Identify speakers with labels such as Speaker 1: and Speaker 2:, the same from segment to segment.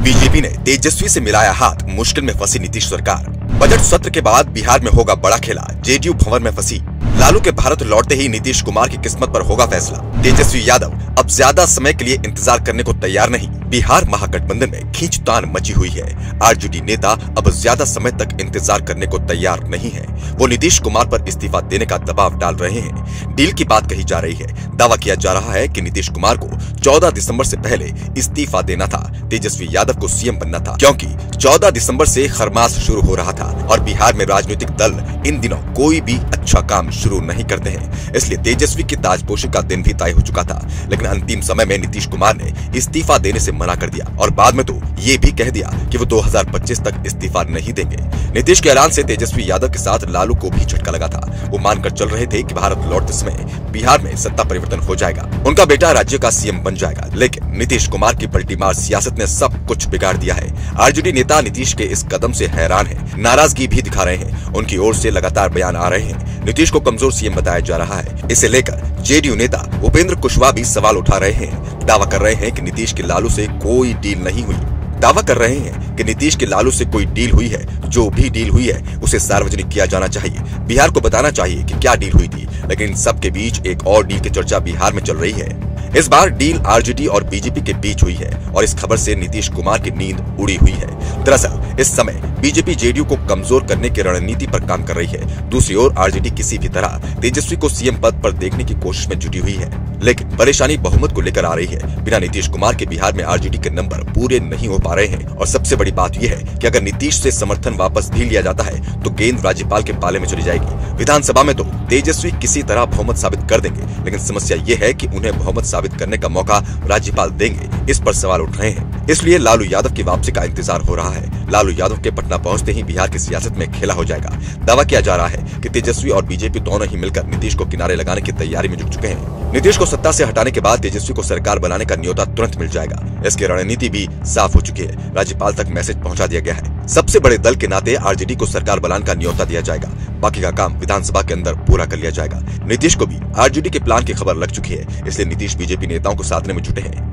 Speaker 1: BJP ने तेजस्वी से मिलाया हाथ, मुश्किल में फंसी नीतीश सरकार। बजट सत्र के बाद बिहार में होगा बड़ा खेला, जेडीयू भंवर में फंसी। लालू के भारत लौटते ही नीतीश कुमार की किस्मत पर होगा फैसला। तेजस्वी यादव अब ज्यादा समय के लिए इंतजार करने को तैयार नहीं। बिहार महागठबंधन में खींचतान मची हुई है। आरजेडी नेता अब ज्यादा समय तक इंतजार करने को तैयार नहीं है। वो नीतीश कुमार पर इस्तीफा देने का दबाव डाल रहे हैं। डील की बात कही जा रही है। दावा किया जा रहा है कि नीतीश कुमार को 14 दिसंबर से पहले इस्तीफा देना था। तेजस्वी यादव को सीएम बनना था, क्योंकि 14 दिसंबर से खरमास शुरू हो रहा था और बिहार में राजनीतिक दल इन दिनों कोई भी अच्छा काम शुरू नहीं करते हैं। इसलिए तेजस्वी की ताजपोशी का दिन भी तय हो चुका था, लेकिन अंतिम समय में नीतीश कुमार ने इस्तीफा देने से मना कर दिया और बाद में तो ये भी कह दिया कि वो 2025 तक इस्तीफा नहीं देंगे। नीतीश के ऐलान से तेजस्वी यादव के साथ लालू को भी झटका लगा था। वो मानकर चल रहे थे कि भारत लौटते समय बिहार में सत्ता परिवर्तन हो जाएगा, उनका बेटा राज्य का सीएम बन जाएगा। लेकिन नीतीश कुमार की पलटीमार सियासत ने सब कुछ बिगाड़ दिया है। आरजेडी नेता नीतीश के इस कदम से हैरान है, नाराजगी भी दिखा रहे हैं। उनकी ओर से लगातार बयान आ रहे हैं। नीतीश को कमजोर सीएम बताया जा रहा है। इसे लेकर जेडीयू नेता उपेंद्र कुशवाहा भी सवाल उठा रहे हैं। दावा कर रहे हैं कि नीतीश की लालू से कोई डील नहीं हुई। दावा कर रहे हैं कि नीतीश की लालू से कोई डील हुई है। जो भी डील हुई है उसे सार्वजनिक किया जाना चाहिए। बिहार को बताना चाहिए कि क्या डील हुई थी। लेकिन इन सब के बीच एक और डील की चर्चा बिहार में चल रही है। इस बार डील आरजेडी और बीजेपी के बीच हुई है और इस खबर से नीतीश कुमार की नींद उड़ी हुई है। दरअसल इस समय बीजेपी जेडीयू को कमजोर करने की रणनीति पर काम कर रही है। दूसरी ओर आरजेडी किसी भी तरह तेजस्वी को सीएम पद पर देखने की कोशिश में जुटी हुई है, लेकिन परेशानी बहुमत को लेकर आ रही है। बिना नीतीश कुमार के बिहार में आरजेडी के नंबर पूरे नहीं हो पा रहे हैं और सबसे बड़ी बात यह है कि अगर नीतीश से समर्थन वापस भी लिया जाता है तो गेंद राज्यपाल के पाले में चली जाएगी। विधानसभा में तो तेजस्वी किसी तरह बहुमत साबित कर देंगे, लेकिन समस्या ये है कि उन्हें बहुमत साबित करने का मौका राज्यपाल देंगे, इस पर सवाल उठ रहे हैं। इसलिए लालू यादव की वापसी का इंतजार हो रहा है। लालू यादव के पटना पहुंचते ही बिहार की सियासत में खेला हो जाएगा। दावा किया जा रहा है कि तेजस्वी और बीजेपी दोनों ही मिलकर नीतीश को किनारे लगाने की तैयारी में जुट चुके हैं। नीतीश को सत्ता से हटाने के बाद तेजस्वी को सरकार बनाने का न्योता तुरंत मिल जाएगा। इसकी रणनीति भी साफ हो चुकी है। राज्यपाल तक मैसेज पहुंचा दिया गया है। सबसे बड़े दल के नाते आरजेडी को सरकार बनाने का न्योता दिया जाएगा। बाकी का काम विधानसभा के अंदर पूरा कर लिया जाएगा। नीतीश को भी आरजेडी के प्लान की खबर लग चुकी है, इसलिए नीतीश बीजेपी नेताओं को साधने में जुटे हैं।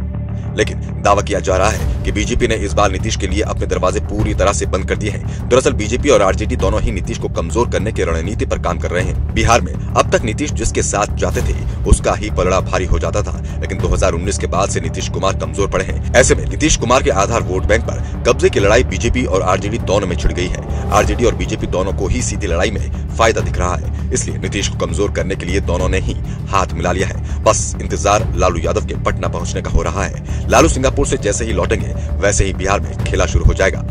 Speaker 1: लेकिन दावा किया जा रहा है कि बीजेपी ने इस बार नीतीश के लिए अपने दरवाजे पूरी तरह से बंद कर दिए हैं। दरअसल बीजेपी और आरजेडी दोनों ही नीतीश को कमजोर करने की रणनीति पर काम कर रहे हैं। बिहार में अब तक नीतीश जिसके साथ जाते थे उसका ही पलड़ा भारी हो जाता था, लेकिन 2019 के बाद से नीतीश कुमार कमजोर पड़े हैं। ऐसे में नीतीश कुमार के आधार वोट बैंक पर कब्जे की लड़ाई बीजेपी और आरजेडी दोनों में छिड़ गई है। आरजेडी और बीजेपी दोनों को ही सीधी लड़ाई में फायदा दिख रहा है। इसलिए नीतीश को कमजोर करने के लिए दोनों ने ही हाथ मिला लिया है। बस इंतजार लालू यादव के पटना पहुंचने का हो रहा है। लालू सिंगापुर से जैसे ही लौटेंगे वैसे ही बिहार में खेला शुरू हो जाएगा।